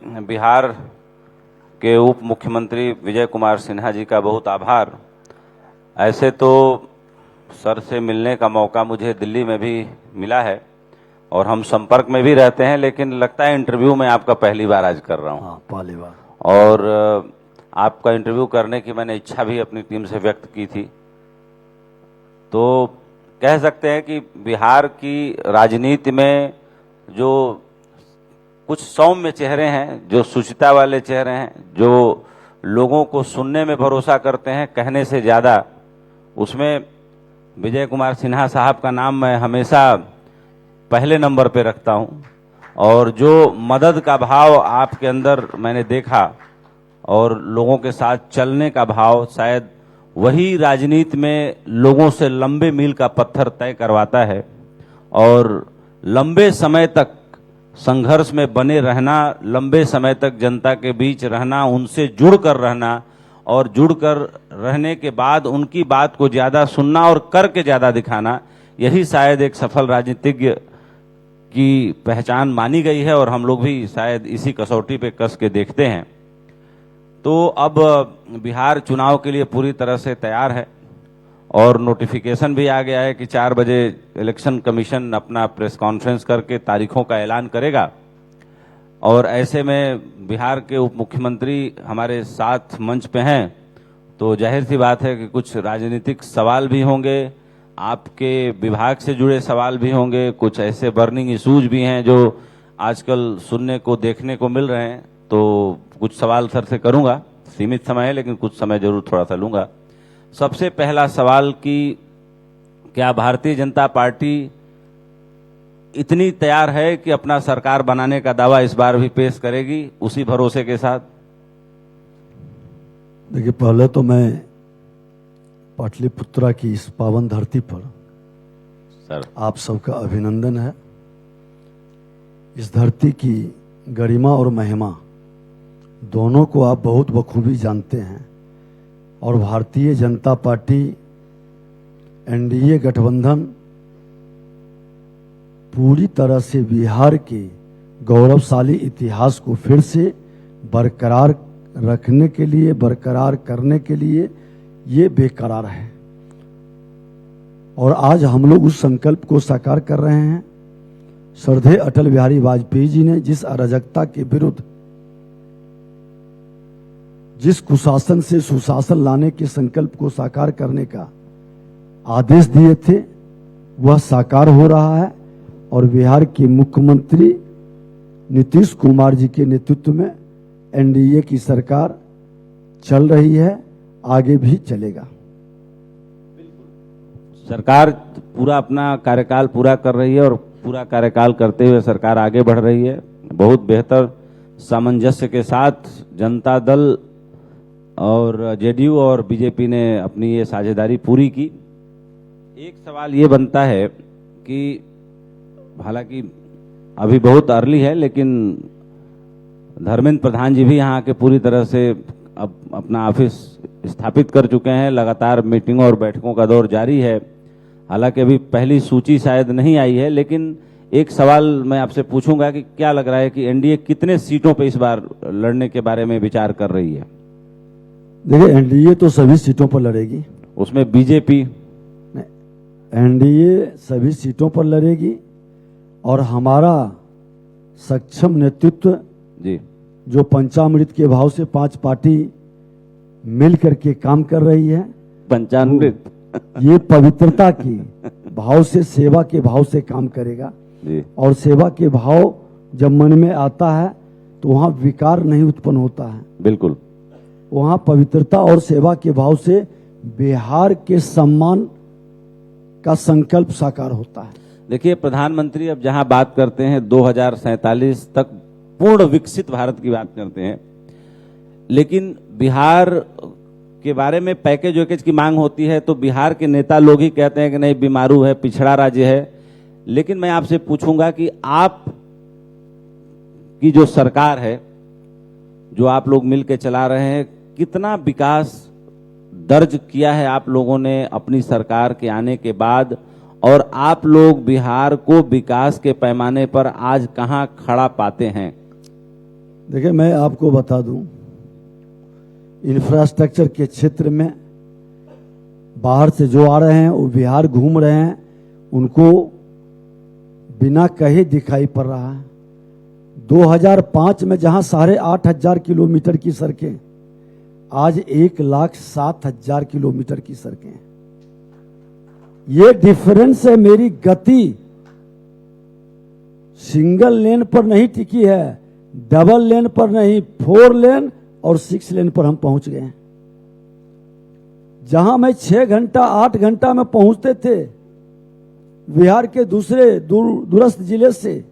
बिहार के उप मुख्यमंत्री विजय कुमार सिन्हा जी का बहुत आभार। ऐसे तो सर से मिलने का मौका मुझे दिल्ली में भी मिला है और हम संपर्क में भी रहते हैं, लेकिन लगता है इंटरव्यू में आपका पहली बार आज कर रहा हूं। हाँ, पहली बार। और आपका इंटरव्यू करने की मैंने इच्छा भी अपनी टीम से व्यक्त की थी। तो कह सकते हैं कि बिहार की राजनीति में जो कुछ सौम्य चेहरे हैं, जो सुचिता वाले चेहरे हैं, जो लोगों को सुनने में भरोसा करते हैं कहने से ज़्यादा, उसमें विजय कुमार सिन्हा साहब का नाम मैं हमेशा पहले नंबर पे रखता हूं। और जो मदद का भाव आपके अंदर मैंने देखा और लोगों के साथ चलने का भाव, शायद वही राजनीति में लोगों से लंबे मील का पत्थर तय करवाता है। और लंबे समय तक संघर्ष में बने रहना, लंबे समय तक जनता के बीच रहना, उनसे जुड़कर रहना और जुड़कर रहने के बाद उनकी बात को ज़्यादा सुनना और करके ज़्यादा दिखाना, यही शायद एक सफल राजनीतिज्ञ की पहचान मानी गई है और हम लोग भी शायद इसी कसौटी पे कस के देखते हैं। तो अब बिहार चुनाव के लिए पूरी तरह से तैयार है और नोटिफिकेशन भी आ गया है कि 4 बजे इलेक्शन कमीशन अपना प्रेस कॉन्फ्रेंस करके तारीखों का ऐलान करेगा। और ऐसे में बिहार के उप मुख्यमंत्री हमारे साथ मंच पे हैं, तो जाहिर सी बात है कि कुछ राजनीतिक सवाल भी होंगे, आपके विभाग से जुड़े सवाल भी होंगे, कुछ ऐसे बर्निंग इश्यूज भी हैं जो आजकल सुनने को देखने को मिल रहे हैं। तो कुछ सवाल सर से करूंगा, सीमित समय है लेकिन कुछ समय जरूर थोड़ा सा लूंगा। सबसे पहला सवाल कि क्या भारतीय जनता पार्टी इतनी तैयार है कि अपना सरकार बनाने का दावा इस बार भी पेश करेगी, उसी भरोसे के साथ? देखिए, पहले तो मैं पाटलिपुत्रा की इस पावन धरती पर सर आप सबका अभिनंदन है। इस धरती की गरिमा और महिमा दोनों को आप बहुत बखूबी जानते हैं और भारतीय जनता पार्टी एनडीए गठबंधन पूरी तरह से बिहार के गौरवशाली इतिहास को फिर से बरकरार रखने के लिए, बरकरार करने के लिए ये बेकरार है। और आज हम लोग उस संकल्प को साकार कर रहे हैं। श्रद्धेय अटल बिहारी वाजपेयी जी ने जिस अराजकता के विरुद्ध, जिस कुशासन से सुशासन लाने के संकल्प को साकार करने का आदेश दिए थे, वह साकार हो रहा है। और बिहार के मुख्यमंत्री नीतीश कुमार जी के नेतृत्व में एनडीए की सरकार चल रही है, आगे भी चलेगा। सरकार पूरा अपना कार्यकाल पूरा कर रही है और पूरा कार्यकाल करते हुए सरकार आगे बढ़ रही है। बहुत बेहतर सामंजस्य के साथ जनता दल और जेडीयू और बीजेपी ने अपनी ये साझेदारी पूरी की। एक सवाल ये बनता है कि हालांकि अभी बहुत अर्ली है, लेकिन धर्मेंद्र प्रधान जी भी यहाँ के पूरी तरह से अब अपना ऑफिस स्थापित कर चुके हैं। लगातार मीटिंगों और बैठकों का दौर जारी है। हालांकि अभी पहली सूची शायद नहीं आई है, लेकिन एक सवाल मैं आपसे पूछूंगा कि क्या लग रहा है कि एनडीए कितने सीटों पे इस बार लड़ने के बारे में विचार कर रही है? देखिए, एनडीए तो सभी सीटों पर लड़ेगी। उसमें बीजेपी? एनडीए सभी सीटों पर लड़ेगी और हमारा सक्षम नेतृत्व जी, जो पंचामृत के भाव से 5 पार्टी मिल करके काम कर रही है। पंचामृत ये पवित्रता की भाव से, सेवा के भाव से काम करेगा जी। और सेवा के भाव जब मन में आता है तो वहां विकार नहीं उत्पन्न होता है। बिल्कुल, वहां पवित्रता और सेवा के भाव से बिहार के सम्मान का संकल्प साकार होता है। देखिए, प्रधानमंत्री अब जहां बात करते हैं 2047 तक पूर्ण विकसित भारत की बात करते हैं, लेकिन बिहार के बारे में पैकेज वैकेज की मांग होती है तो बिहार के नेता लोग ही कहते हैं कि नहीं, बीमारू है, पिछड़ा राज्य है। लेकिन मैं आपसे पूछूंगा कि आप की जो सरकार है, जो आप लोग मिलकर चला रहे हैं, कितना विकास दर्ज किया है आप लोगों ने अपनी सरकार के आने के बाद, और आप लोग बिहार को विकास के पैमाने पर आज कहां खड़ा पाते हैं? देखिए, मैं आपको बता दूं, इंफ्रास्ट्रक्चर के क्षेत्र में बाहर से जो आ रहे हैं वो बिहार घूम रहे हैं, उनको बिना कहे दिखाई पड़ रहा है। 2005 में जहां 8,500 किलोमीटर की सड़कें, आज 1,07,000 किलोमीटर की सड़कें। ये डिफरेंस है। मेरी गति सिंगल लेन पर नहीं टिकी है, डबल लेन पर नहीं, 4 लेन और 6 लेन पर हम पहुंच गए। जहां मैं 6 घंटा 8 घंटा में पहुंचते थे बिहार के दूसरे दूरस्थ जिले से,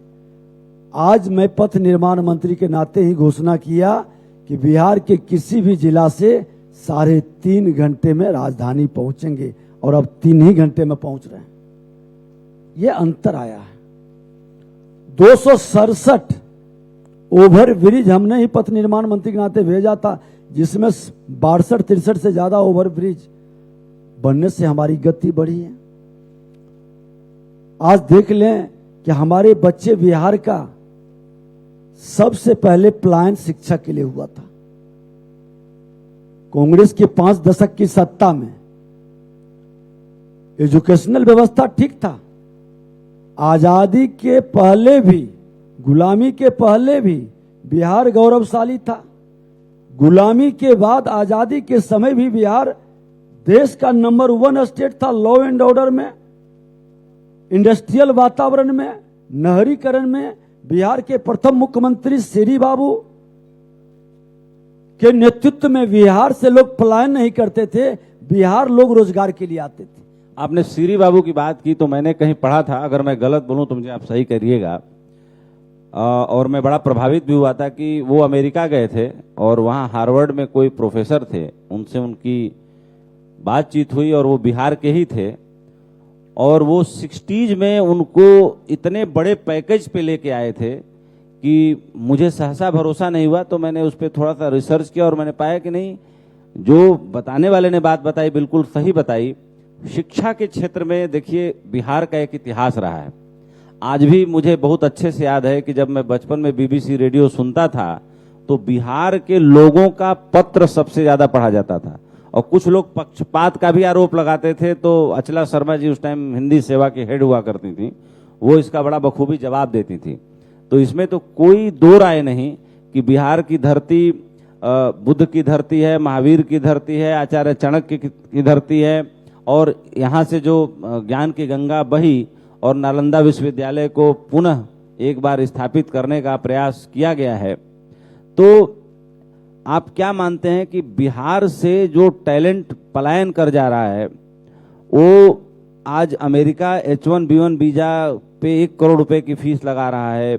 आज मैं पथ निर्माण मंत्री के नाते ही घोषणा किया कि बिहार के किसी भी जिला से 3.5 घंटे में राजधानी पहुंचेंगे, और अब 3 ही घंटे में पहुंच रहे हैं। यह अंतर आया है। 267 ओवर ब्रिज हमने ही पथ निर्माण मंत्री के नाते भेजा था, जिसमें 62-63 से ज्यादा ओवर ब्रिज बनने से हमारी गति बढ़ी है। आज देख लें कि हमारे बच्चे, बिहार का सबसे पहले प्लान शिक्षा के लिए हुआ था। कांग्रेस के 5 दशक की सत्ता में एजुकेशनल व्यवस्था ठीक था। आजादी के पहले भी, गुलामी के पहले भी बिहार गौरवशाली था। गुलामी के बाद आजादी के समय भी बिहार देश का नंबर 1 स्टेट था। लॉ एंड ऑर्डर में, इंडस्ट्रियल वातावरण में, नहरीकरण में बिहार के प्रथम मुख्यमंत्री श्री बाबू के नेतृत्व में बिहार से लोग पलायन नहीं करते थे, बिहार लोग रोजगार के लिए आते थे। आपने श्री बाबू की बात की तो मैंने कहीं पढ़ा था, अगर मैं गलत बोलूं तो मुझे आप सही करिएगा, और मैं बड़ा प्रभावित भी हुआ था कि वो अमेरिका गए थे और वहाँ हार्वर्ड में कोई प्रोफेसर थे, उनसे उनकी बातचीत हुई और वो बिहार के ही थे, और वो 60s में उनको इतने बड़े पैकेज पे लेके आए थे कि मुझे सहसा भरोसा नहीं हुआ। तो मैंने उस पर थोड़ा सा रिसर्च किया और मैंने पाया कि नहीं, जो बताने वाले ने बात बताई बिल्कुल सही बताई। शिक्षा के क्षेत्र में देखिए बिहार का एक इतिहास रहा है। आज भी मुझे बहुत अच्छे से याद है कि जब मैं बचपन में BBC रेडियो सुनता था तो बिहार के लोगों का पत्र सबसे ज्यादा पढ़ा जाता था, और कुछ लोग पक्षपात का भी आरोप लगाते थे। तो अचला शर्मा जी उस टाइम हिंदी सेवा के हेड हुआ करती थी, वो इसका बड़ा बखूबी जवाब देती थी। तो इसमें तो कोई दो राय नहीं कि बिहार की धरती बुद्ध की धरती है, महावीर की धरती है, आचार्य चाणक्य की धरती है, और यहाँ से जो ज्ञान की गंगा बही और नालंदा विश्वविद्यालय को पुनः एक बार स्थापित करने का प्रयास किया गया है। तो आप क्या मानते हैं कि बिहार से जो टैलेंट पलायन कर जा रहा है, वो आज अमेरिका H1B1 वीजा पे 1 करोड़ रुपए की फीस लगा रहा है,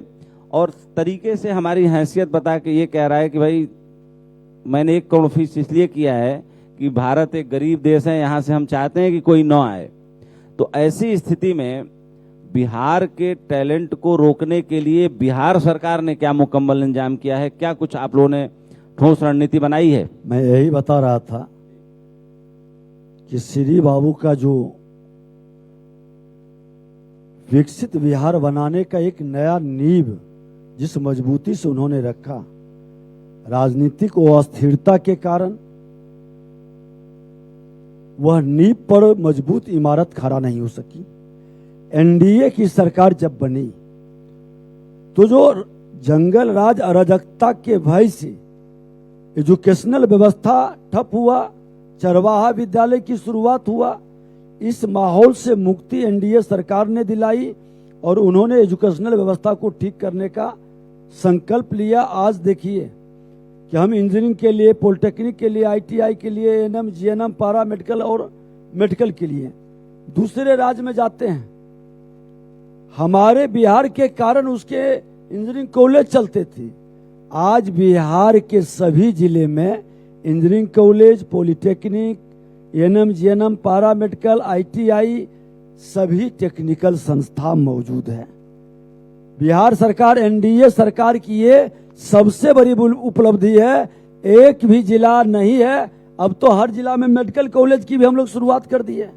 और तरीके से हमारी हैसियत बता के ये कह रहा है कि भाई मैंने 1 करोड़ फीस इसलिए किया है कि भारत एक गरीब देश है, यहाँ से हम चाहते हैं कि कोई न आए। तो ऐसी स्थिति में बिहार के टैलेंट को रोकने के लिए बिहार सरकार ने क्या मुकम्मल इंतजाम किया है? क्या कुछ आप लोगों ने ठोस रणनीति बनाई है? मैं यही बता रहा था कि श्री बाबू का जो विकसित बिहार बनाने का एक नया नींव जिस मजबूती से उन्होंने रखा, राजनीतिक अस्थिरता के कारण वह नींव पर मजबूत इमारत खड़ा नहीं हो सकी। एनडीए की सरकार जब बनी तो जो जंगल राज अराजकता के भय से एजुकेशनल व्यवस्था ठप हुआ, चरवाहा विद्यालय की शुरुआत हुआ, इस माहौल से मुक्ति एनडीए सरकार ने दिलाई और उन्होंने एजुकेशनल व्यवस्था को ठीक करने का संकल्प लिया। आज देखिए कि हम इंजीनियरिंग के लिए, पॉलिटेक्निक के लिए, आईटीआई के लिए, एएनएम, जीएनएम, पारा मेडिकल और मेडिकल के लिए दूसरे राज्य में जाते हैं। हमारे बिहार के कारण उसके इंजीनियरिंग कॉलेज चलते थे। आज बिहार के सभी जिले में engineering college, polytechnic, ANM, GNM, पारा मेडिकल, आईटीआई सभी टेक्निकल संस्था मौजूद है। बिहार सरकार, एनडीए सरकार की ये सबसे बड़ी उपलब्धि है। एक भी जिला नहीं है, अब तो हर जिला में मेडिकल कॉलेज की भी हम लोग शुरुआत कर दी है।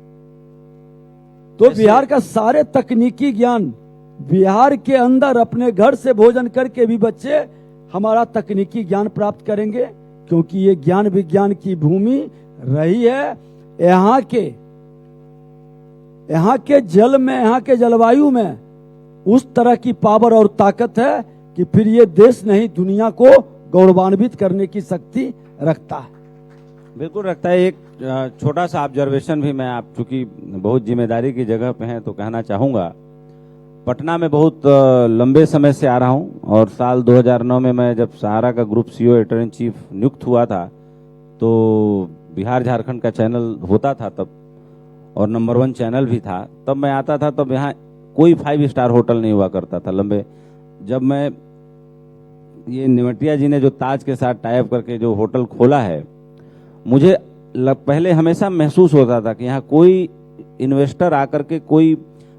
तो बिहार का सारे तकनीकी ज्ञान बिहार के अंदर अपने घर से भोजन करके भी बच्चे हमारा तकनीकी ज्ञान प्राप्त करेंगे, क्योंकि ये ज्ञान विज्ञान की भूमि रही है। यहाँ के जल में, यहाँ के जलवायु में उस तरह की पावर और ताकत है कि फिर ये देश नहीं दुनिया को गौरवान्वित करने की शक्ति रखता है। बिल्कुल रखता है। एक छोटा सा ऑब्जर्वेशन भी मैं, आप चूंकि बहुत जिम्मेदारी की जगह पे हैं तो कहना चाहूँगा। पटना में बहुत लंबे समय से आ रहा हूँ और साल 2009 में मैं जब सहारा का group CEO editor in chief नियुक्त हुआ था तो बिहार झारखंड का चैनल होता था तब, और नंबर 1 चैनल भी था। तब मैं आता था, तब यहाँ कोई 5 स्टार होटल नहीं हुआ करता था लंबे। जब मैं, ये निमटिया जी ने जो ताज के साथ टाई अप करके जो होटल खोला है, मुझे पहले हमेशा महसूस होता था कि यहाँ कोई इन्वेस्टर आकर के कोई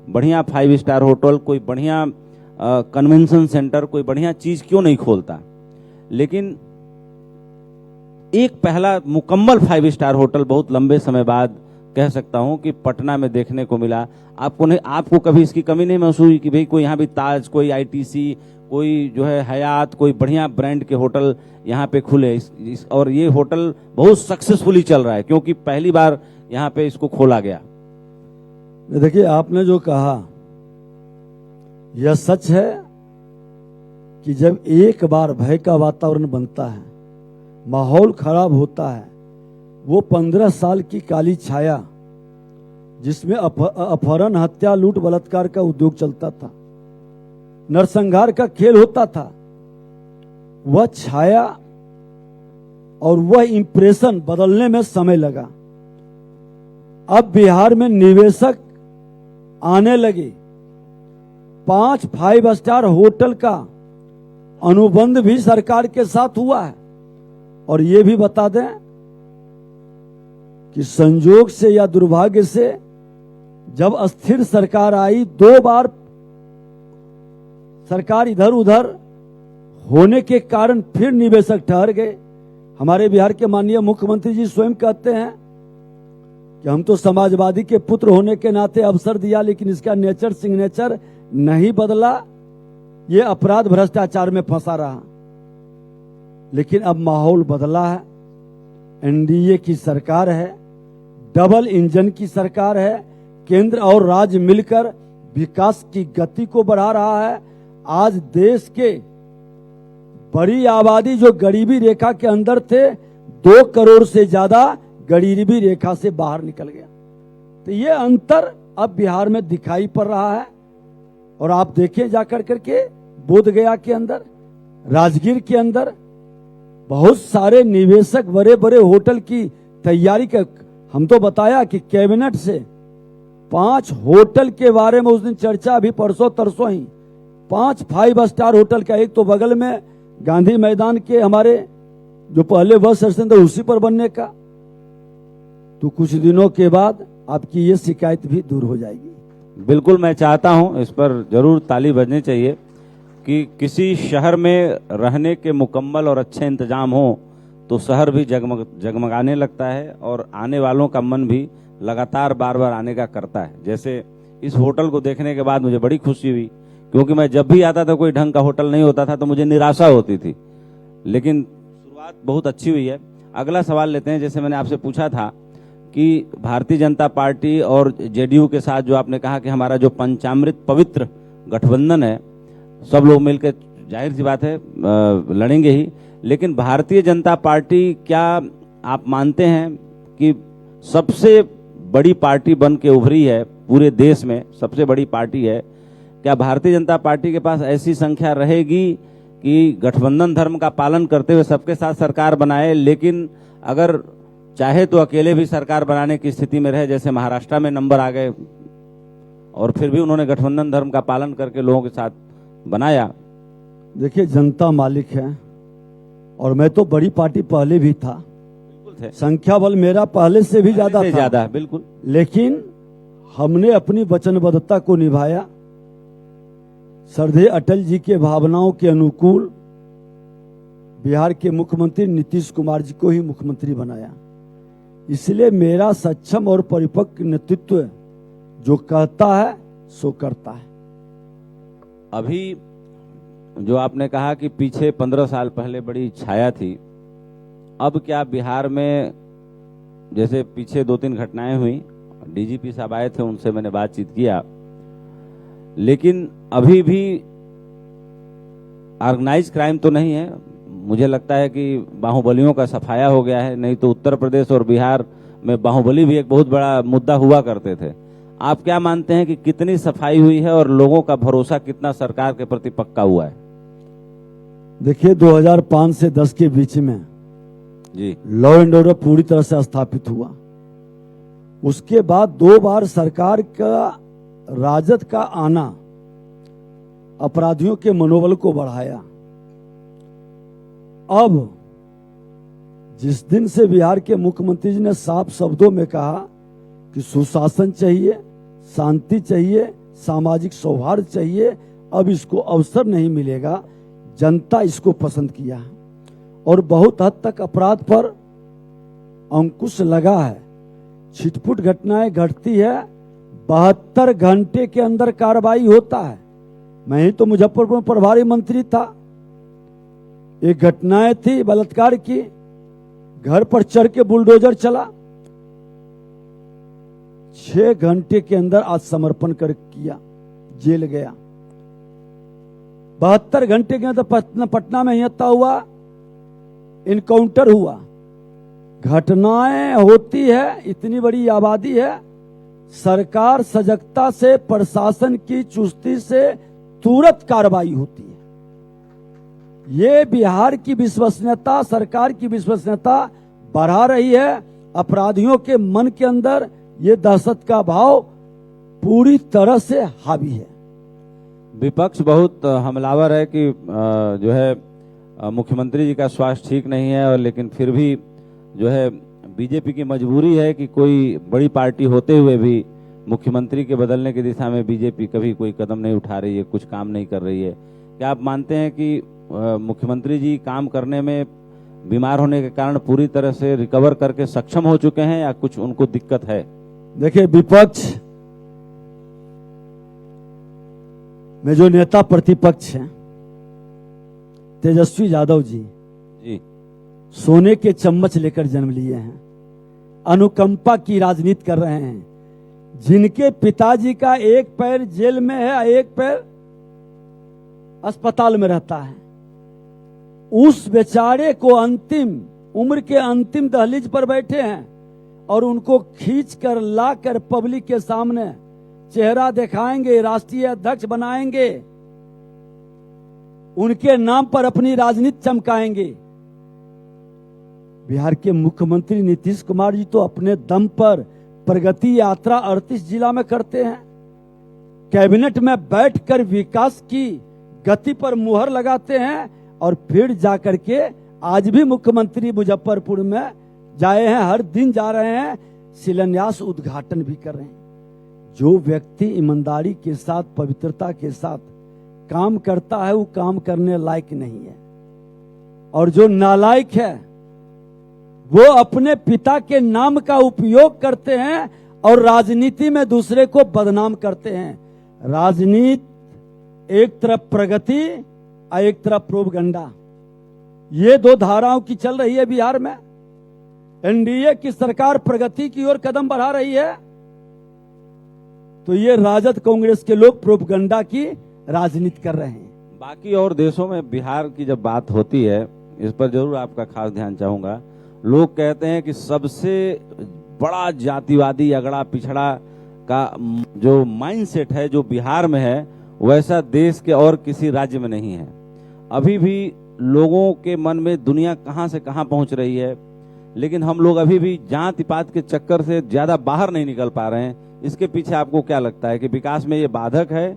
बढ़िया 5 स्टार होटल, कोई बढ़िया कन्वेंशन सेंटर, कोई बढ़िया चीज क्यों नहीं खोलता। लेकिन एक पहला मुकम्मल 5 स्टार होटल बहुत लंबे समय बाद कह सकता हूं कि पटना में देखने को मिला। आपको कभी इसकी कमी नहीं महसूस हुई कि भाई कोई यहाँ भी ताज, कोई आईटीसी, कोई जो है हयात, कोई बढ़िया ब्रांड के होटल यहाँ पे खुले और ये होटल बहुत सक्सेसफुली चल रहा है क्योंकि पहली बार यहाँ पे इसको खोला गया। देखिए, आपने जो कहा यह सच है कि जब एक बार भय का वातावरण बनता है, माहौल खराब होता है, वो 15 साल की काली छाया जिसमें अपहरण, हत्या, लूट, बलात्कार का उद्योग चलता था, नरसंहार का खेल होता था, वह छाया और वह इंप्रेशन बदलने में समय लगा। अब बिहार में निवेशक आने लगे। 5 स्टार होटल का अनुबंध भी सरकार के साथ हुआ है। और ये भी बता दें कि संजोग से या दुर्भाग्य से जब अस्थिर सरकार आई, 2 बार सरकार इधर उधर होने के कारण फिर निवेशक ठहर गए। हमारे बिहार के माननीय मुख्यमंत्री जी स्वयं कहते हैं कि हम तो समाजवादी के पुत्र होने के नाते अवसर दिया, लेकिन इसका नेचर सिग्नेचर नहीं बदला, ये अपराध भ्रष्टाचार में फंसा रहा। लेकिन अब माहौल बदला है। एनडीए की सरकार है, डबल इंजन की सरकार है, केंद्र और राज्य मिलकर विकास की गति को बढ़ा रहा है। आज देश के बड़ी आबादी जो गरीबी रेखा के अंदर थे, 2 करोड़ से ज्यादा गरीबी रेखा से बाहर निकल गया। तो ये अंतर अब बिहार में दिखाई पड़ रहा है। और आप देखिए जाकर करके बोधगया के अंदर, राजगीर के अंदर बहुत सारे निवेशक बड़े बड़े होटल की तैयारी कर, हम तो बताया कि कैबिनेट से 5 होटल के बारे में उस दिन चर्चा, अभी परसों तरसों ही 5 स्टार होटल का, एक तो बगल में गांधी मैदान के हमारे जो पहले बस स्टेशन था उसी पर बनने का। तो कुछ दिनों के बाद आपकी ये शिकायत भी दूर हो जाएगी। बिल्कुल, मैं चाहता हूं इस पर जरूर ताली बजनी चाहिए कि किसी शहर में रहने के मुकम्मल और अच्छे इंतजाम हो तो शहर भी जगमगाने लगता है और आने वालों का मन भी लगातार बार बार आने का करता है। जैसे इस होटल को देखने के बाद मुझे बड़ी खुशी हुई, क्योंकि मैं जब भी आता था कोई ढंग का होटल नहीं होता था तो मुझे निराशा होती थी। लेकिन शुरुआत बहुत अच्छी हुई है। अगला सवाल लेते हैं। जैसे मैंने आपसे पूछा था कि भारतीय जनता पार्टी और जेडीयू के साथ जो आपने कहा कि हमारा जो पंचामृत पवित्र गठबंधन है, सब लोग मिलकर, जाहिर सी बात है लड़ेंगे ही, लेकिन भारतीय जनता पार्टी, क्या आप मानते हैं कि सबसे बड़ी पार्टी बन के उभरी है पूरे देश में, सबसे बड़ी पार्टी है? क्या भारतीय जनता पार्टी के पास ऐसी संख्या रहेगी कि गठबंधन धर्म का पालन करते हुए सबके साथ सरकार बनाए, लेकिन अगर चाहे तो अकेले भी सरकार बनाने की स्थिति में रहे? जैसे महाराष्ट्र में नंबर आ गए और फिर भी उन्होंने गठबंधन धर्म का पालन करके लोगों के साथ बनाया। देखिए, जनता मालिक है और मैं तो बड़ी पार्टी पहले भी था, बिल्कुल थे, संख्या बल मेरा पहले से भी ज्यादा था, बिल्कुल। लेकिन हमने अपनी वचनबद्धता को निभाया। श्रद्धेय अटल जी के भावनाओं के अनुकूल बिहार के मुख्यमंत्री नीतीश कुमार जी को ही मुख्यमंत्री बनाया। इसलिए मेरा सक्षम और परिपक्व नेतृत्व जो कहता है सो करता है। अभी जो आपने कहा कि पीछे 15 साल पहले बड़ी छाया थी, अब क्या बिहार में जैसे पीछे 2-3 घटनाएं हुई, डीजीपी साहब आए थे, उनसे मैंने बातचीत किया, लेकिन अभी भी ऑर्गेनाइज क्राइम तो नहीं है। मुझे लगता है कि बाहुबलियों का सफाया हो गया है, नहीं तो उत्तर प्रदेश और बिहार में बाहुबली भी एक बहुत बड़ा मुद्दा हुआ करते थे। आप क्या मानते हैं कि कितनी सफाई हुई है और लोगों का भरोसा कितना सरकार के प्रति पक्का हुआ है? देखिए, 2005 से 10 के बीच में जी, लॉ एंड ऑर्डर पूरी तरह से स्थापित हुआ। उसके बाद 2 बार सरकार का राजद का आना अपराधियों के मनोबल को बढ़ाया। अब जिस दिन से बिहार के मुख्यमंत्री जी ने साफ शब्दों में कहा कि सुशासन चाहिए, शांति चाहिए, सामाजिक सौहार्द चाहिए, अब इसको अवसर नहीं मिलेगा, जनता इसको पसंद किया है और बहुत हद तक अपराध पर अंकुश लगा है। छिटपुट घटनाएं घटती है, 72 घंटे के अंदर कार्रवाई होता है। मैं ही तो मुजफ्फरपुर में प्रभारी मंत्री था। एक घटनाएं थी बलात्कार की, घर पर चढ़ के बुलडोजर चला, 6 घंटे के अंदर आत्मसमर्पण कर किया, जेल गया। 72 घंटे के अंदर पटना में हत्या हुआ, इनकाउंटर हुआ। घटनाएं होती है, इतनी बड़ी आबादी है, सरकार सजगता से, प्रशासन की चुस्ती से तुरंत कार्रवाई होती है। ये बिहार की विश्वसनीयता, सरकार की विश्वसनीयता बढ़ा रही है। अपराधियों के मन के अंदर ये दहशत का भाव पूरी तरह से हावी है। विपक्ष बहुत हमलावर है कि जो है मुख्यमंत्री जी का स्वास्थ्य ठीक नहीं है, और लेकिन फिर भी जो है बीजेपी की मजबूरी है कि कोई बड़ी पार्टी होते हुए भी मुख्यमंत्री के बदलने की दिशा में बीजेपी कभी कोई कदम नहीं उठा रही है, कुछ काम नहीं कर रही है। क्या आप मानते हैं कि मुख्यमंत्री जी काम करने में बीमार होने के कारण पूरी तरह से रिकवर करके सक्षम हो चुके हैं या कुछ उनको दिक्कत है? देखिए, विपक्ष में जो नेता प्रतिपक्ष हैं, तेजस्वी यादव जी सोने के चम्मच लेकर जन्म लिए हैं, अनुकंपा की राजनीति कर रहे हैं। जिनके पिताजी का एक पैर जेल में है, एक पैर अस्पताल में रहता है, उस बेचारे को अंतिम उम्र के अंतिम दहलीज पर बैठे हैं और उनको खींच कर लाकर पब्लिक के सामने चेहरा दिखाएंगे, राष्ट्रीय अध्यक्ष बनाएंगे, उनके नाम पर अपनी राजनीति चमकाएंगे। बिहार के मुख्यमंत्री नीतीश कुमार जी तो अपने दम पर प्रगति यात्रा 38 जिला में करते हैं, कैबिनेट में बैठकर विकास की गति पर मुहर लगाते हैं और फिर जाकर के आज भी मुख्यमंत्री मुजफ्फरपुर में जाए हैं, हर दिन जा रहे हैं, शिलान्यास उद्घाटन भी कर रहे हैं। जो व्यक्ति ईमानदारी के साथ, पवित्रता के साथ काम करता है, वो काम करने लायक नहीं है, और जो नालायक है वो अपने पिता के नाम का उपयोग करते हैं और राजनीति में दूसरे को बदनाम करते हैं। राजनीति एक तरफ प्रगति और एक तरफ प्रोपगंडा, ये 2 धाराओं की चल रही है बिहार में। एनडीए की सरकार प्रगति की ओर कदम बढ़ा रही है, तो ये राजद कांग्रेस के लोग प्रोपगंडा की राजनीति कर रहे हैं। बाकी और देशों में बिहार की जब बात होती है, इस पर जरूर आपका खास ध्यान चाहूंगा। लोग कहते हैं कि सबसे बड़ा जातिवादी अगड़ा पिछड़ा का जो माइंडसेट है जो बिहार में है, वैसा देश के और किसी राज्य में नहीं है। अभी भी लोगों के मन में दुनिया कहां से कहां पहुंच रही है, लेकिन हम लोग अभी भी जाति पात के चक्कर से ज्यादा बाहर नहीं निकल पा रहे हैं। इसके पीछे आपको क्या लगता है कि विकास में ये बाधक है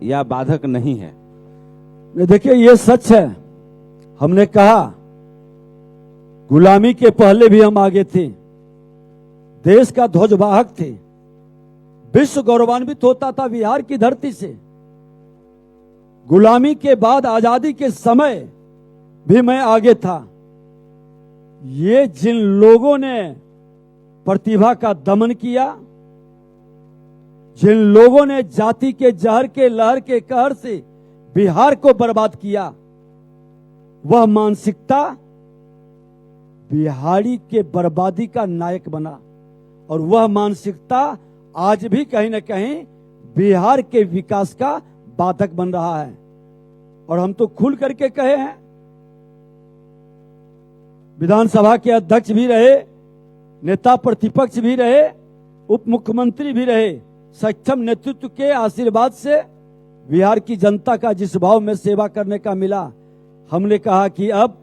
या बाधक नहीं है? देखिए, ये सच है। हमने कहा गुलामी के पहले भी हम आगे थे, देश का ध्वजवाहक थे, विश्व गौरवान्वित होता था बिहार की धरती से। गुलामी के बाद आजादी के समय भी मैं आगे था। ये जिन लोगों ने प्रतिभा का दमन किया, जिन लोगों ने जाति के जहर के लहर के कहर से बिहार को बर्बाद किया, वह मानसिकता बिहारी के बर्बादी का नायक बना और वह मानसिकता आज भी कहीं न कहीं बिहार के विकास का बाधक बन रहा है। और हम तो खुल करके कहे हैं, विधानसभा के अध्यक्ष भी रहे, नेता प्रतिपक्ष भी रहे, उप मुख्यमंत्री भी रहे, सक्षम नेतृत्व के आशीर्वाद से बिहार की जनता का जिस भाव में सेवा करने का मिला, हमने कहा कि अब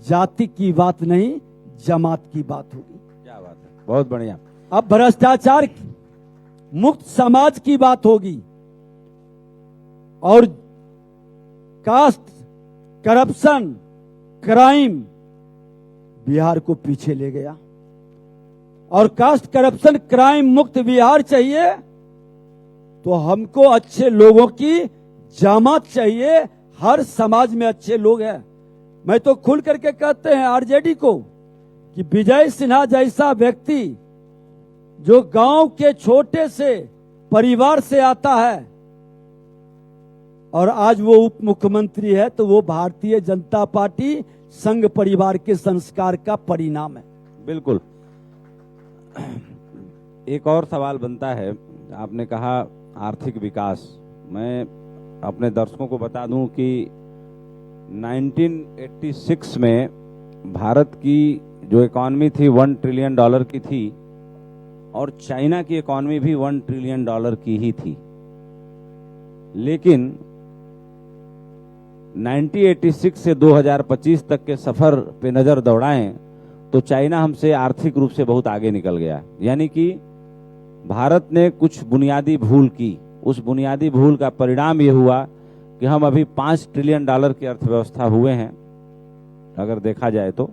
जाति की बात नहीं, जमात की बात होगी। क्या बात है, बहुत बढ़िया। अब भ्रष्टाचार मुक्त समाज की बात होगी और कास्ट, करप्शन, क्राइम बिहार को पीछे ले गया और कास्ट, करप्शन, क्राइम मुक्त बिहार चाहिए तो हमको अच्छे लोगों की जमात चाहिए। हर समाज में अच्छे लोग हैं। मैं तो खुल करके कहते हैं आरजेडी को कि विजय सिन्हा जैसा व्यक्ति जो गांव के छोटे से परिवार से आता है और आज वो उप मुख्यमंत्री है, तो वो भारतीय जनता पार्टी संघ परिवार के संस्कार का परिणाम है। बिल्कुल। एक और सवाल बनता है, आपने कहा आर्थिक विकास। मैं अपने दर्शकों को बता दूं कि 1986 में भारत की जो इकॉनमी थी $1 ट्रिलियन की थी और चाइना की इकॉनमी भी $1 ट्रिलियन की ही थी। लेकिन 1986 से 2025 तक के सफर पे नजर दौड़ाएं तो चाइना हमसे आर्थिक रूप से बहुत आगे निकल गया। यानी कि भारत ने कुछ बुनियादी भूल की। उस बुनियादी भूल का परिणाम यह हुआ कि हम अभी $5 ट्रिलियन की अर्थव्यवस्था हुए हैं। अगर देखा जाए तो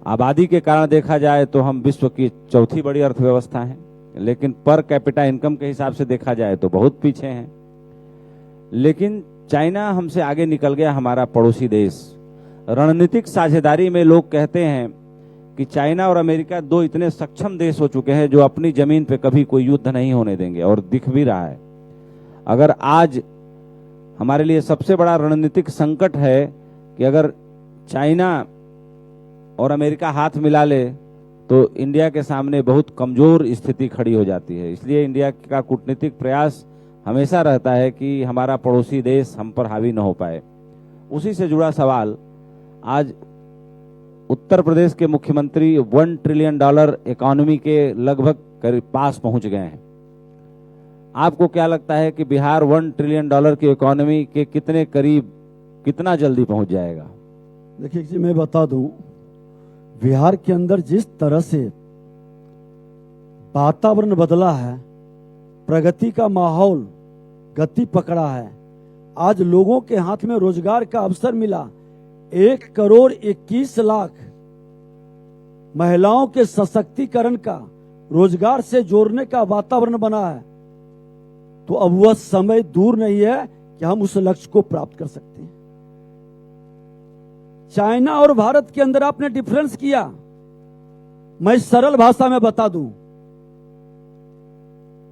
आबादी के कारण देखा जाए तो हम विश्व की चौथी बड़ी अर्थव्यवस्था हैं, लेकिन पर कैपिटा इनकम के हिसाब से देखा जाए तो बहुत पीछे हैं। लेकिन चाइना हमसे आगे निकल गया, हमारा पड़ोसी देश। रणनीतिक साझेदारी में लोग कहते हैं कि चाइना और अमेरिका दो इतने सक्षम देश हो चुके हैं जो अपनी जमीन पे कभी कोई युद्ध नहीं होने देंगे, और दिख भी रहा है। अगर आज हमारे लिए सबसे बड़ा रणनीतिक संकट है कि अगर चाइना और अमेरिका हाथ मिला ले तो इंडिया के सामने बहुत कमजोर स्थिति खड़ी हो जाती है। इसलिए इंडिया का कूटनीतिक प्रयास हमेशा रहता है कि हमारा पड़ोसी देश हम पर हावी न हो पाए। उसी से जुड़ा सवाल, आज उत्तर प्रदेश के मुख्यमंत्री $1 ट्रिलियन इकोनॉमी के लगभग करीब पास पहुंच गए हैं। आपको क्या लगता है कि बिहार $1 ट्रिलियन की इकोनॉमी के कितने करीब, कितना जल्दी पहुंच जाएगा? देखिए जी, मैं बता दूं, बिहार के अंदर जिस तरह से वातावरण बदला है, प्रगति का माहौल गति पकड़ा है, आज लोगों के हाथ में रोजगार का अवसर मिला। 1,21,00,000 महिलाओं के सशक्तिकरण का, रोजगार से जोड़ने का वातावरण बना है। तो अब वह समय दूर नहीं है कि हम उस लक्ष्य को प्राप्त कर सकते हैं। चाइना और भारत के अंदर आपने डिफरेंस किया, मैं सरल भाषा में बता दूं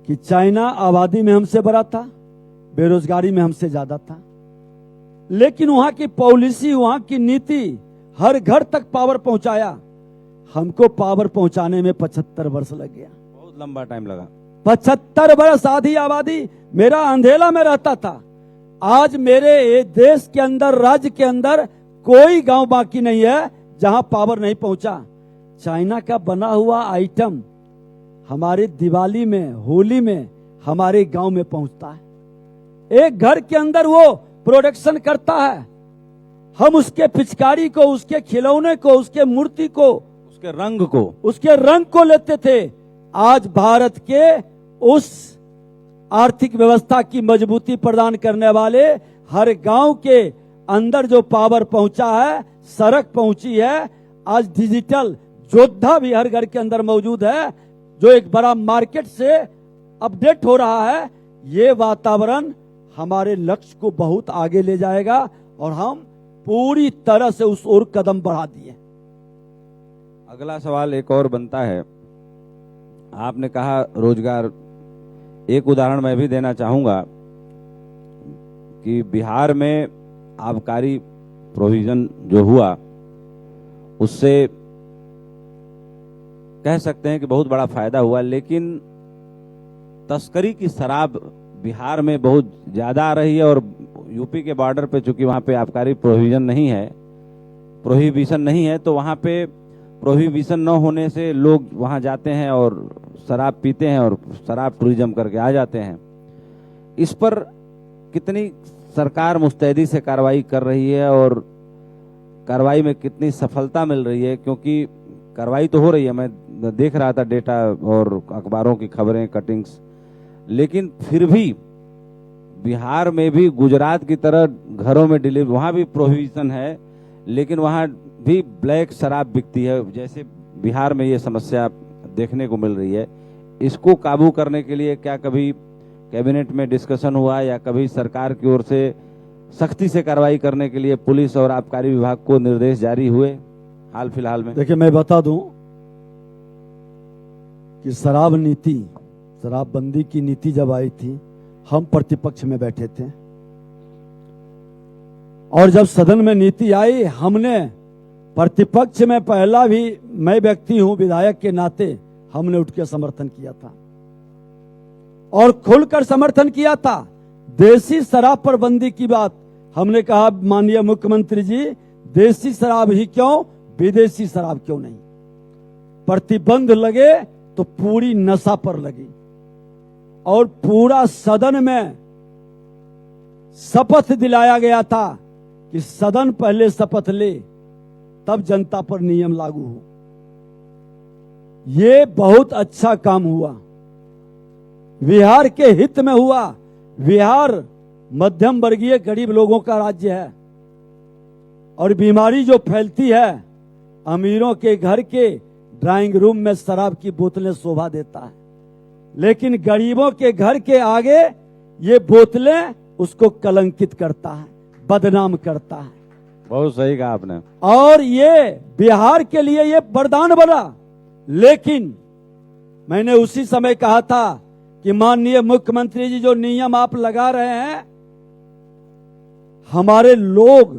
कि चाइना आबादी में हमसे बड़ा था, बेरोजगारी में हमसे ज्यादा था, लेकिन वहां की पॉलिसी, वहां की नीति हर घर तक पावर पहुंचाया। हमको पावर पहुंचाने में 75 वर्ष लग गया, बहुत लंबा टाइम लगा। 75 वर्ष आधी आबादी मेरा अंधेला में रहता था। आज मेरे देश के अंदर, राज्य के अंदर कोई गांव बाकी नहीं है जहां पावर नहीं पहुंचा। चाइना का बना हुआ आइटम हमारे दिवाली में, होली में हमारे गांव में पहुंचता है। एक घर के अंदर वो प्रोडक्शन करता है। हम उसके पिचकारी को, उसके खिलौने को, उसके मूर्ति को, उसके रंग को लेते थे। आज भारत के उस आर्थिक व्यवस्था की मजबूती प्रदान करने वाले हर गांव के अंदर जो पावर पहुंचा है, सड़क पहुंची है, आज डिजिटल योद्धा भी हर घर के अंदर मौजूद है, जो एक बड़ा मार्केट से अपडेट हो रहा है। ये वातावरण हमारे लक्ष्य को बहुत आगे ले जाएगा और हम पूरी तरह से उस ओर कदम बढ़ा दिए। अगला सवाल एक और बनता है, आपने कहा रोजगार। एक उदाहरण मैं भी देना चाहूंगा। कि बिहार में आबकारी प्रोविजन जो हुआ उससे कह सकते हैं कि बहुत बड़ा फायदा हुआ, लेकिन तस्करी की शराब बिहार में बहुत ज्यादा आ रही है और यूपी के बॉर्डर पे चूंकि वहां पे आबकारी प्रोविजन नहीं है, प्रोहिबिशन नहीं है, तो वहां पे प्रोहिबिशन न होने से लोग वहां जाते हैं और शराब पीते हैं और शराब टूरिज्म करके आ जाते हैं। इस पर कितनी सरकार मुस्तैदी से कार्रवाई कर रही है और कार्रवाई में कितनी सफलता मिल रही है? क्योंकि कार्रवाई तो हो रही है, मैं देख रहा था डेटा और अखबारों की खबरें, कटिंग्स, लेकिन फिर भी बिहार में भी गुजरात की तरह घरों में डिलीवरी, वहां भी प्रोहिबिशन है लेकिन वहां भी ब्लैक शराब बिकती है। जैसे बिहार में ये समस्या देखने को मिल रही है, इसको काबू करने के लिए क्या कभी कैबिनेट में डिस्कशन हुआ या कभी सरकार की ओर से सख्ती से कार्रवाई करने के लिए पुलिस और आबकारी विभाग को निर्देश जारी हुए हाल फिलहाल में? देखिए, मैं बता दूं कि शराब नीति, शराबबंदी की नीति जब आई थी, हम प्रतिपक्ष में बैठे थे और जब सदन में नीति आई, हमने प्रतिपक्ष में पहला भी मैं व्यक्ति हूं विधायक के नाते, हमने उठ के समर्थन किया था और खुलकर समर्थन किया था। देसी शराब पर बंदी की बात हमने कहा, माननीय मुख्यमंत्री जी, देसी शराब ही क्यों, विदेशी शराब क्यों नहीं? प्रतिबंध लगे तो पूरी नशा पर लगी और पूरा सदन में शपथ दिलाया गया था कि सदन पहले शपथ ले तब जनता पर नियम लागू हो। ये बहुत अच्छा काम हुआ, बिहार के हित में हुआ। बिहार मध्यम वर्गीय गरीब लोगों का राज्य है और बीमारी जो फैलती है, अमीरों के घर के ड्राइंग रूम में शराब की बोतलें शोभा देता है, लेकिन गरीबों के घर के आगे ये बोतलें उसको कलंकित करता है, बदनाम करता है। बहुत सही कहा आपने। और ये बिहार के लिए ये वरदान बना। लेकिन मैंने उसी समय कहा था कि माननीय मुख्यमंत्री जी, जो नियम आप लगा रहे हैं, हमारे लोग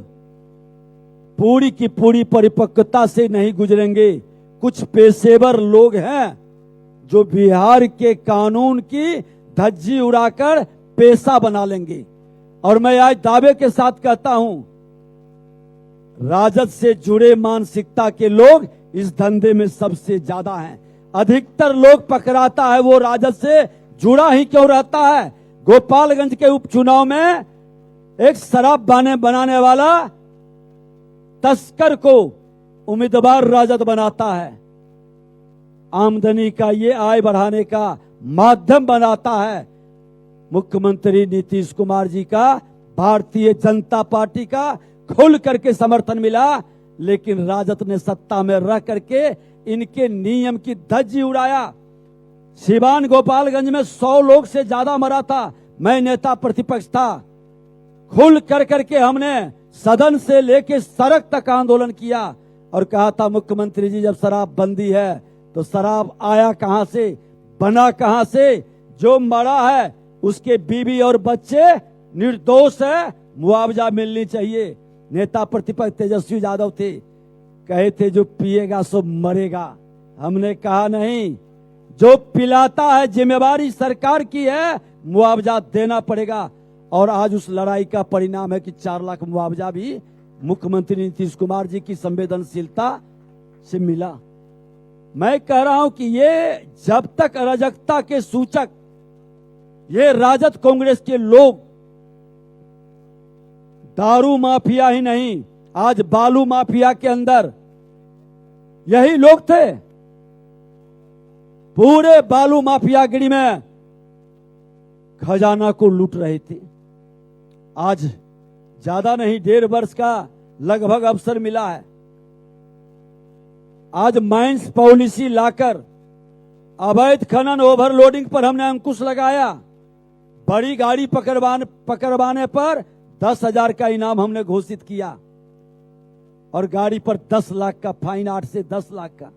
पूरी की पूरी परिपक्वता से नहीं गुजरेंगे। कुछ पेशेवर लोग हैं जो बिहार के कानून की धज्जी उड़ाकर पेशा बना लेंगे। और मैं आज दावे के साथ कहता हूं, राजद से जुड़े मानसिकता के लोग इस धंधे में सबसे ज्यादा हैं। अधिकतर लोग पकड़ाता है वो राजद से जुड़ा ही क्यों रहता है। गोपालगंज के उपचुनाव में एक शराब बनाने वाला तस्कर को उम्मीदवार राजद बनाता है, आमदनी का, ये आय बढ़ाने का माध्यम बनाता है। मुख्यमंत्री नीतीश कुमार जी का, भारतीय जनता पार्टी का खुल करके समर्थन मिला, लेकिन राजद ने सत्ता में रह करके इनके नियम की धज्जी उड़ाया। सिवान गोपालगंज में 100 लोग से ज्यादा मरा था, मैं नेता प्रतिपक्ष था। खुल कर करके हमने सदन से लेके सड़क तक आंदोलन किया और कहा था, मुख्यमंत्री जी, जब शराब बंदी है तो शराब आया कहां से, बना कहां से? जो मरा है उसके बीवी और बच्चे निर्दोष है, मुआवजा मिलनी चाहिए। नेता प्रतिपक्ष तेजस्वी यादव थे, कहे थे जो पिएगा सो मरेगा। हमने कहा नहीं, जो पिलाता है जिम्मेवारी सरकार की है, मुआवजा देना पड़ेगा। और आज उस लड़ाई का परिणाम है कि 4 लाख मुआवजा भी मुख्यमंत्री नीतीश कुमार जी की संवेदनशीलता से मिला। मैं कह रहा हूं कि ये जब तक अराजकता के सूचक ये राजद कांग्रेस के लोग, दारू माफिया ही नहीं, आज बालू माफिया के अंदर यही लोग थे, पूरे बालू माफियागिरी में खजाना को लूट रहे थे। आज ज्यादा नहीं, 1.5 वर्ष का लगभग अवसर मिला है। आज माइंस पॉलिसी लाकर अवैध खनन ओवरलोडिंग पर हमने अंकुश लगाया। बड़ी गाड़ी पकड़वाने पर 10,000 का इनाम हमने घोषित किया और गाड़ी पर 10 लाख का फाइन, 8 से 10 लाख का।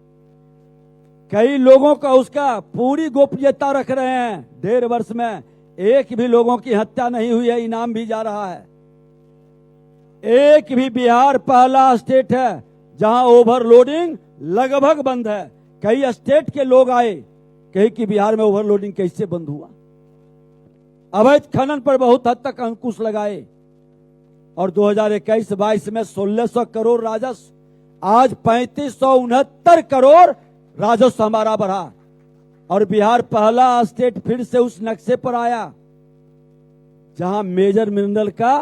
कई लोगों का उसका पूरी गोपनीयता रख रहे हैं। 1.5 वर्ष में एक भी लोगों की हत्या नहीं हुई है, इनाम भी जा रहा है। एक भी बिहार पहला स्टेट है जहां ओवरलोडिंग लगभग बंद है। कई स्टेट के लोग आए कहे कि बिहार में ओवरलोडिंग कैसे बंद हुआ। अवैध खनन पर बहुत हद तक अंकुश लगाए और 2021-22 में 1600 करोड़ राजस्व, आज 3569 करोड़ राजस्व हमारा बढ़ा और बिहार पहला स्टेट फिर से उस नक्शे पर आया जहां मेजर मिनरल का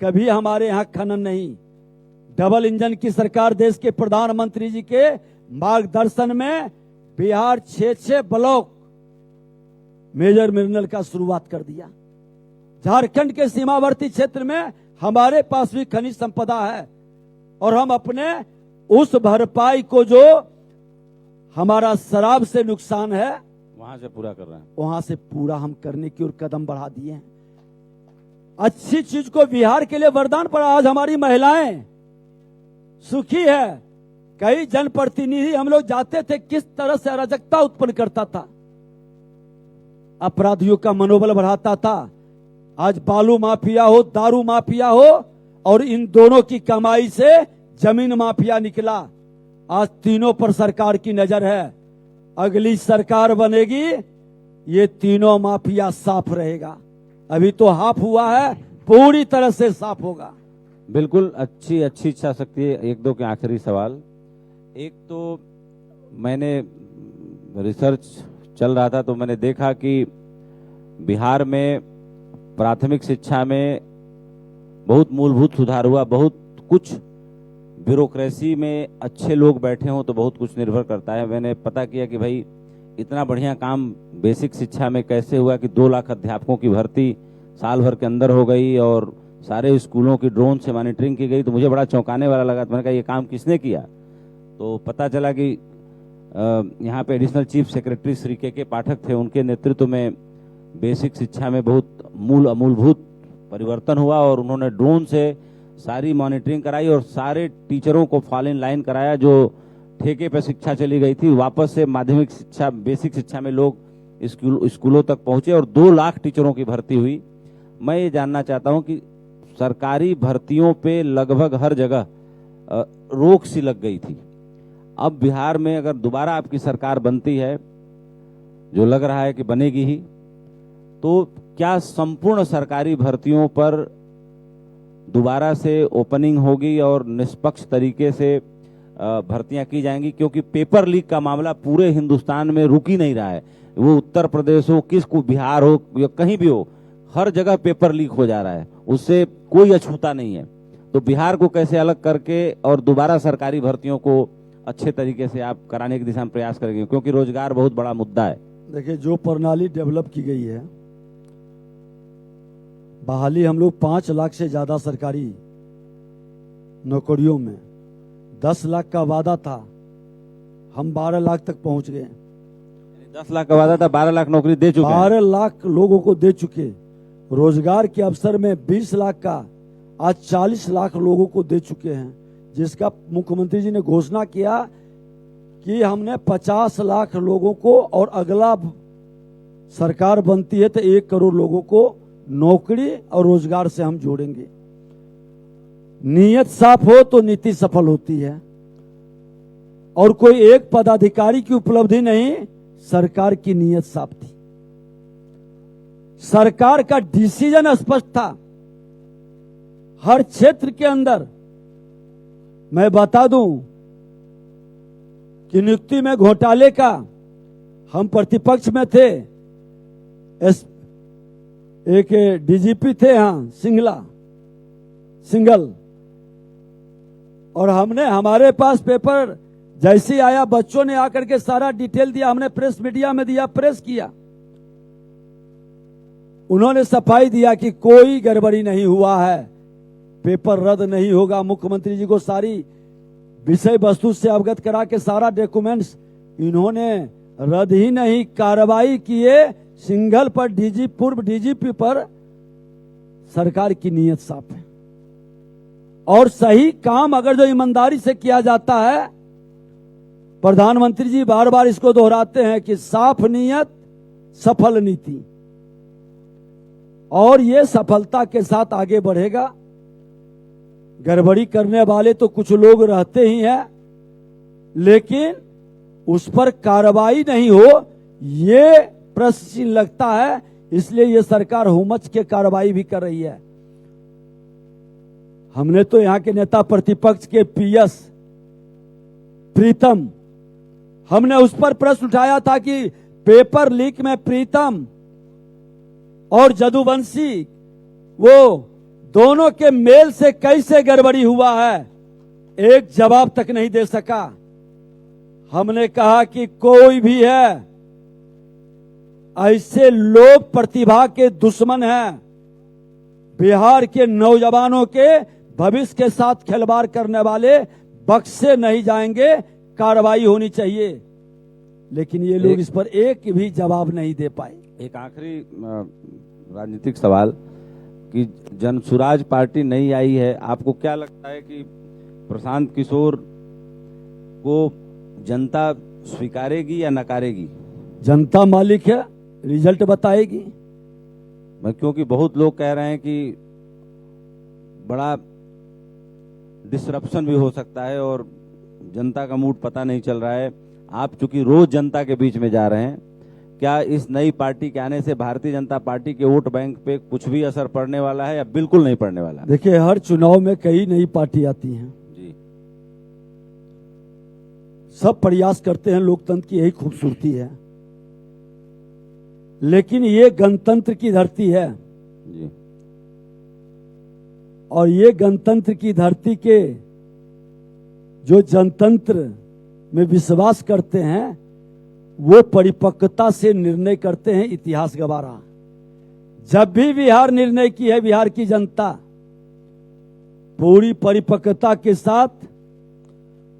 कभी हमारे यहां खनन नहीं। डबल इंजन की सरकार, देश के प्रधानमंत्री जी के मार्गदर्शन में बिहार 6 ब्लॉक मेजर मिनरल का शुरुआत कर दिया। झारखंड के सीमावर्ती क्षेत्र में हमारे पास भी खनिज संपदा है और हम अपने उस भरपाई को जो हमारा शराब से नुकसान है वहां से पूरा कर रहे हैं, वहां से पूरा हम करने की ओर कदम बढ़ा दिए हैं। अच्छी चीज को बिहार के लिए वरदान पड़ा। आज हमारी महिलाएं सुखी है। कई जनप्रतिनिधि हम लोग जाते थे, किस तरह से अराजकता उत्पन्न करता था, अपराधियों का मनोबल बढ़ाता था। आज बालू माफिया हो, दारू माफिया हो और इन दोनों की कमाई से जमीन माफिया निकला। आज तीनों पर सरकार की नजर है। अगली सरकार बनेगी, ये तीनों माफिया साफ रहेगा। अभी तो हाफ हुआ है, पूरी तरह से साफ होगा। बिल्कुल। अच्छी इच्छा शक्ति है। एक दो के आखिरी सवाल। एक तो मैंने रिसर्च चल रहा था तो मैंने देखा कि बिहार में प्राथमिक शिक्षा में बहुत मूलभूत सुधार हुआ। बहुत कुछ ब्यूरोक्रेसी में अच्छे लोग बैठे हों तो बहुत कुछ निर्भर करता है। मैंने पता किया कि भाई इतना बढ़िया काम बेसिक शिक्षा में कैसे हुआ कि 2 लाख अध्यापकों की भर्ती साल भर के अंदर हो गई और सारे स्कूलों की ड्रोन से मॉनिटरिंग की गई। तो मुझे बड़ा चौंकाने वाला लगा। तो मैंने कहा ये काम किसने किया? तो पता चला कि यहाँ पे एडिशनल चीफ सेक्रेटरी श्री के पाठक थे, उनके नेतृत्व में बेसिक शिक्षा में बहुत मूलभूत परिवर्तन हुआ और उन्होंने ड्रोन से सारी मॉनिटरिंग कराई और सारे टीचरों को फॉल इन लाइन कराया। जो ठेके पे शिक्षा चली गई थी वापस से माध्यमिक शिक्षा, बेसिक शिक्षा में लोग स्कूलों तक पहुंचे और 2 लाख टीचरों की भर्ती हुई। मैं ये जानना चाहता हूं कि सरकारी भर्तियों पे लगभग हर जगह रोक सी लग गई थी। अब बिहार में अगर दोबारा आपकी सरकार बनती है, जो लग रहा है कि बनेगी ही, तो क्या संपूर्ण सरकारी भर्तियों पर दोबारा से ओपनिंग होगी और निष्पक्ष तरीके से भर्तियां की जाएंगी? क्योंकि पेपर लीक का मामला पूरे हिंदुस्तान में रुक ही नहीं रहा है। वो उत्तर प्रदेश हो, किसको बिहार हो या कहीं भी हो, हर जगह पेपर लीक हो जा रहा है, उससे कोई अछूता नहीं है। तो बिहार को कैसे अलग करके और दोबारा सरकारी भर्तियों को अच्छे तरीके से आप कराने की दिशा में प्रयास करेंगे? क्योंकि रोजगार बहुत बड़ा मुद्दा है। देखिए, जो प्रणाली डेवलप की गई है, बहाली हम लोग 5 लाख से ज्यादा सरकारी नौकरियों में, 10 लाख का वादा था, हम 12 लाख तक पहुंच गए। 10 लाख का वादा था, 12 लाख नौकरी दे चुके हैं। 12 लाख लोगों को दे चुके। रोजगार के अवसर में 20 लाख का आज 40 लाख लोगों को दे चुके हैं, जिसका मुख्यमंत्री जी ने घोषणा किया कि हमने 50 लाख लोगों को और अगला सरकार बनती है तो 1 करोड़ लोगों को नौकरी और रोजगार से हम जोड़ेंगे। नीयत साफ हो तो नीति सफल होती है और कोई एक पदाधिकारी की उपलब्धि नहीं, सरकार की नीयत साफ थी। सरकार का डिसीजन स्पष्ट था। हर क्षेत्र के अंदर मैं बता दूं कि नियुक्ति में घोटाले का हम प्रतिपक्ष में थे। एक डीजीपी थे यहाँ सिंगल, और हमने, हमारे पास पेपर जैसे आया, बच्चों ने आकर के सारा डिटेल दिया, हमने प्रेस मीडिया में दिया, प्रेस किया। उन्होंने सफाई दिया कि कोई गड़बड़ी नहीं हुआ है, पेपर रद्द नहीं होगा। मुख्यमंत्री जी को सारी विषय वस्तु से अवगत करा के सारा डॉक्यूमेंट्स इन्होंने रद्द ही नहीं, कार्रवाई किए। सिंघल पर पूर्व डीजीपी पर सरकार की नीयत साफ है और सही काम अगर जो ईमानदारी से किया जाता है, प्रधानमंत्री जी बार बार इसको दोहराते हैं कि साफ नीयत सफल नीति। और ये सफलता के साथ आगे बढ़ेगा। गड़बड़ी करने वाले तो कुछ लोग रहते ही हैं, लेकिन उस पर कार्रवाई नहीं हो, ये प्रश्न लगता है। इसलिए ये सरकार हुमच के कार्रवाई भी कर रही है। हमने तो यहां के नेता प्रतिपक्ष के पीएस प्रीतम, हमने उस पर प्रश्न उठाया था कि पेपर लीक में प्रीतम और जदुवंशी वो दोनों के मेल से कैसे गड़बड़ी हुआ है, एक जवाब तक नहीं दे सका। हमने कहा कि कोई भी है, ऐसे लोग प्रतिभा के दुश्मन हैं, बिहार के नौजवानों के भविष्य के साथ खिलवाड़ करने वाले बख्शे नहीं जाएंगे, कार्रवाई होनी चाहिए। लेकिन ये लोग इस पर एक भी जवाब नहीं दे पाए। एक आखिरी राजनीतिक सवाल कि जनसुराज पार्टी नई आई है, आपको क्या लगता है कि प्रशांत किशोर को जनता स्वीकारेगी या नकारेगी? जनता मालिक है, रिजल्ट बताएगी। क्योंकि बहुत लोग कह रहे हैं कि बड़ा डिसरप्शन भी हो सकता है और जनता का मूड पता नहीं चल रहा है। आप चूंकि रोज जनता के बीच में जा रहे हैं, क्या इस नई पार्टी के आने से भारतीय जनता पार्टी के वोट बैंक पे कुछ भी असर पड़ने वाला है या बिल्कुल नहीं पड़ने वाला? देखिए, हर चुनाव में कई नई पार्टी आती हैं जी, सब प्रयास करते हैं, लोकतंत्र की यही खूबसूरती है। लेकिन ये गणतंत्र की धरती है जी, और ये गणतंत्र की धरती के जो जनतंत्र में विश्वास करते हैं वो परिपक्वता से निर्णय करते हैं, इतिहास गवाह रहा। जब भी बिहार निर्णय की है, बिहार की जनता पूरी परिपक्वता के साथ,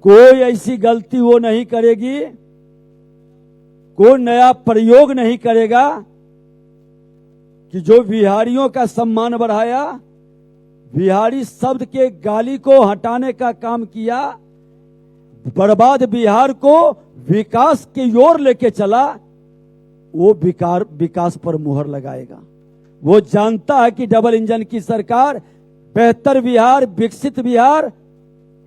कोई ऐसी गलती वो नहीं करेगी, कोई नया प्रयोग नहीं करेगा कि जो बिहारियों का सम्मान बढ़ाया, बिहारी शब्द के गाली को हटाने का काम किया, बर्बाद बिहार को विकास की ओर लेके चला, वो विकास पर मुहर लगाएगा। वो जानता है कि डबल इंजन की सरकार बेहतर बिहार, विकसित बिहार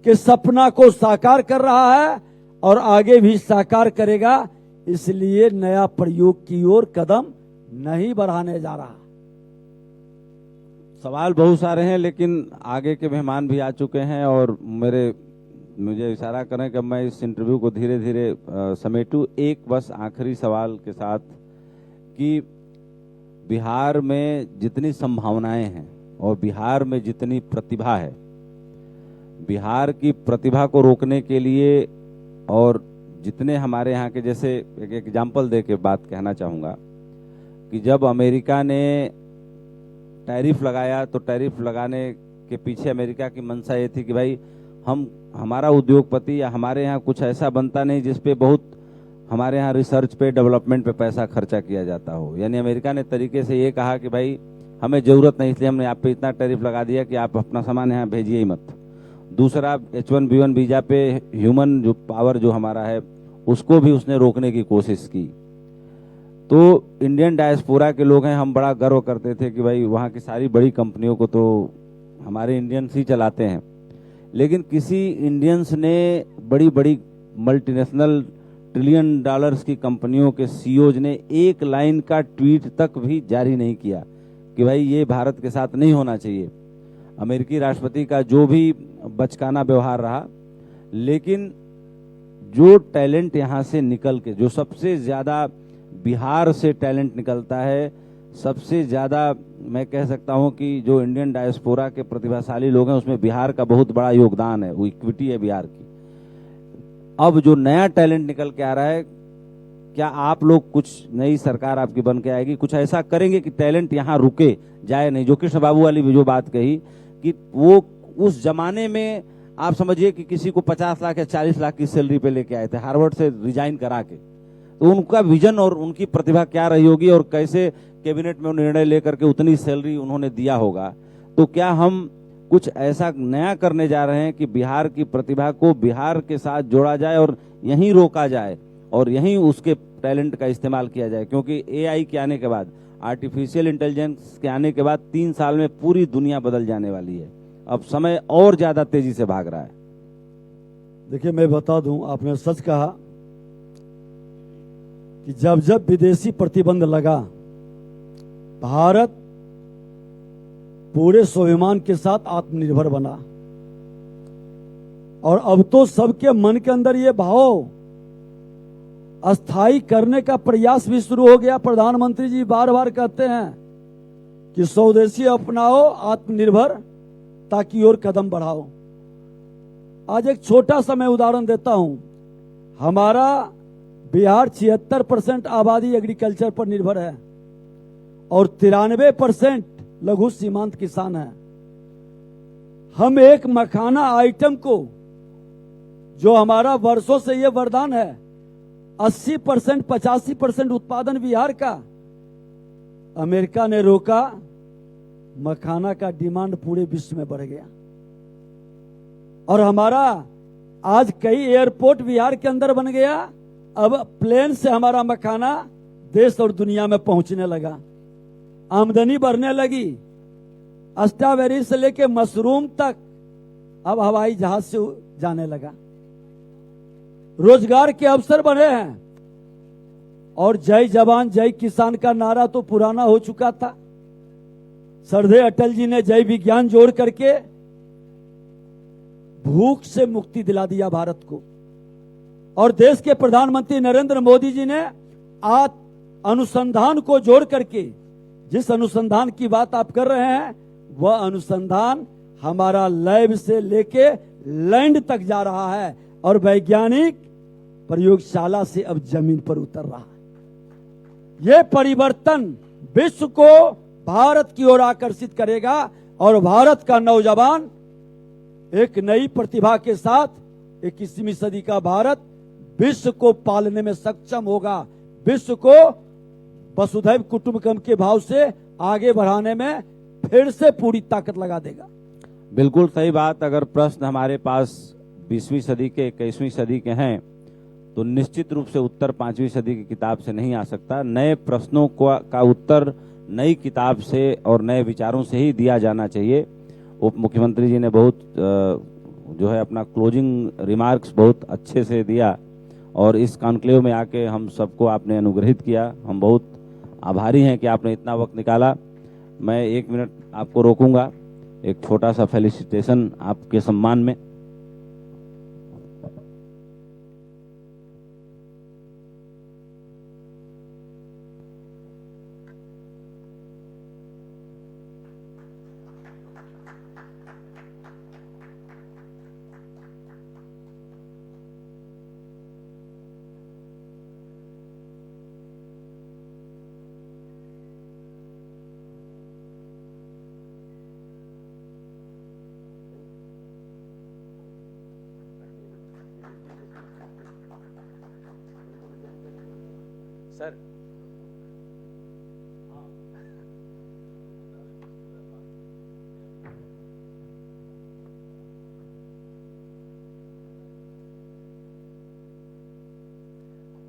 के सपना को साकार कर रहा है और आगे भी साकार करेगा। इसलिए नया प्रयोग की ओर कदम नहीं बढ़ाने जा रहा। सवाल बहुत सारे हैं, लेकिन आगे के मेहमान भी आ चुके हैं और मुझे इशारा करें कि मैं इस इंटरव्यू को धीरे धीरे समेटूं। एक बस आखिरी सवाल के साथ कि बिहार में जितनी संभावनाएं हैं और बिहार में जितनी प्रतिभा है, बिहार की प्रतिभा को रोकने के लिए और जितने हमारे यहाँ के, जैसे एक एग्जाम्पल दे के बात कहना चाहूँगा कि जब अमेरिका ने टैरिफ लगाया तो टैरिफ लगाने के पीछे अमेरिका की मंशा ये थी कि भाई हमारा उद्योगपति या हमारे यहाँ कुछ ऐसा बनता नहीं जिसपे बहुत हमारे यहाँ रिसर्च पे, डेवलपमेंट पे पैसा खर्चा किया जाता हो। यानी अमेरिका ने तरीके से ये कहा कि भाई हमें जरूरत नहीं, इसलिए हमने आप पे इतना टैरिफ लगा दिया कि आप अपना सामान यहाँ भेजिए ही मत। दूसरा, H1B1 वीजा पे ह्यूमन जो पावर जो हमारा है उसको भी उसने रोकने की कोशिश की। तो इंडियन डायस्पोरा के लोग हैं, हम बड़ा गर्व करते थे कि भाई वहाँ की सारी बड़ी कंपनियों को तो हमारे इंडियंस ही चलाते हैं, लेकिन किसी इंडियंस ने बड़ी बड़ी मल्टीनेशनल ट्रिलियन डॉलर्स की कंपनियों के सीईओज ने एक लाइन का ट्वीट तक भी जारी नहीं किया कि भाई ये भारत के साथ नहीं होना चाहिए। अमेरिकी राष्ट्रपति का जो भी बचकाना व्यवहार रहा, लेकिन जो टैलेंट यहाँ से निकल के, जो सबसे ज्यादा बिहार से टैलेंट निकलता है, सबसे ज्यादा मैं कह सकता हूं कि जो इंडियन डायस्पोरा के प्रतिभाशाली लोग हैं उसमें बिहार का बहुत बड़ा योगदान है, वो इक्विटी है बिहार की। अब जो नया टैलेंट निकल के आ रहा है, क्या आप लोग, कुछ नई सरकार आपकी बन के आएगी, कुछ ऐसा करेंगे कि टैलेंट यहाँ रुके जाए नहीं? जो कृष्ण बाबू वाली भी जो बात कही कि वो उस जमाने में आप समझिए कि किसी को 50 लाख या 40 लाख की सैलरी पे लेके आए थे हार्वर्ड से रिजाइन करा के, तो उनका विजन और उनकी प्रतिभा क्या रही होगी और कैसे कैबिनेट में निर्णय लेकर के उतनी सैलरी उन्होंने दिया होगा। तो क्या हम कुछ ऐसा नया करने जा रहे हैं कि बिहार की प्रतिभा को बिहार के साथ जोड़ा जाए और यहीं रोका जाए और यहीं उसके टैलेंट का इस्तेमाल किया जाए? क्योंकि एआई के आने के बाद आर्टिफिशियल इंटेलिजेंस के आने के बाद 3 साल में पूरी दुनिया बदल जाने वाली है। अब समय और ज्यादा तेजी से भाग रहा है। देखिए, मैं बता दूं, आपने सच कहा कि जब जब विदेशी प्रतिबंध लगा, भारत पूरे स्वाभिमान के साथ आत्मनिर्भर बना। और अब तो सबके मन के अंदर ये भाव अस्थायी करने का प्रयास भी शुरू हो गया। प्रधानमंत्री जी बार बार कहते हैं कि स्वदेशी अपनाओ, आत्मनिर्भरता की ओर कदम बढ़ाओ। आज एक छोटा सा मैं उदाहरण देता हूं। हमारा बिहार 76% आबादी एग्रीकल्चर पर निर्भर है और 93% लघु सीमांत किसान है। हम एक मखाना आइटम को, जो हमारा वर्षों से ये वरदान है, 80% 85% उत्पादन बिहार का, अमेरिका ने रोका। मखाना का डिमांड पूरे विश्व में बढ़ गया और हमारा आज कई एयरपोर्ट बिहार के अंदर बन गया। अब प्लेन से हमारा मखाना देश और दुनिया में पहुंचने लगा, आमदनी बढ़ने लगी। स्ट्रॉबेरी से लेके मशरूम तक अब हवाई जहाज से जाने लगा। रोजगार के अवसर बने हैं और जय जवान जय किसान का नारा तो पुराना हो चुका था। सरदे अटल जी ने जय विज्ञान जोड़ करके भूख से मुक्ति दिला दिया भारत को। और देश के प्रधानमंत्री नरेंद्र मोदी जी ने अनुसंधान को जोड़ करके, जिस अनुसंधान की बात आप कर रहे हैं, वह अनुसंधान हमारा लैब से लेके लैंड तक जा रहा है और वैज्ञानिक प्रयोगशाला से अब जमीन पर उतर रहा है। यह परिवर्तन विश्व को भारत की ओर आकर्षित करेगा और भारत का नौजवान एक नई प्रतिभा के साथ 21वीं सदी का भारत विश्व को पालने में सक्षम होगा। विश्व को वसुधैव कुटुंबकम के भाव से आगे बढ़ाने में फिर से पूरी ताकत लगा देगा। बिल्कुल सही बात। अगर प्रश्न हमारे पास 20वीं सदी के 21वीं सदी के हैं तो निश्चित रूप से उत्तर 5वीं सदी की किताब से नहीं आ सकता। नए प्रश्नों का उत्तर नई किताब से और नए विचारों से ही दिया जाना चाहिए। उप मुख्यमंत्री जी ने बहुत जो है अपना क्लोजिंग रिमार्क्स बहुत अच्छे से दिया और इस कॉन्क्लेव में आके हम सबको आपने अनुग्रहित किया। हम बहुत आभारी हैं कि आपने इतना वक्त निकाला। मैं 1 मिनट आपको रोकूंगा, एक छोटा सा फेलिसिटेशन आपके सम्मान में। सर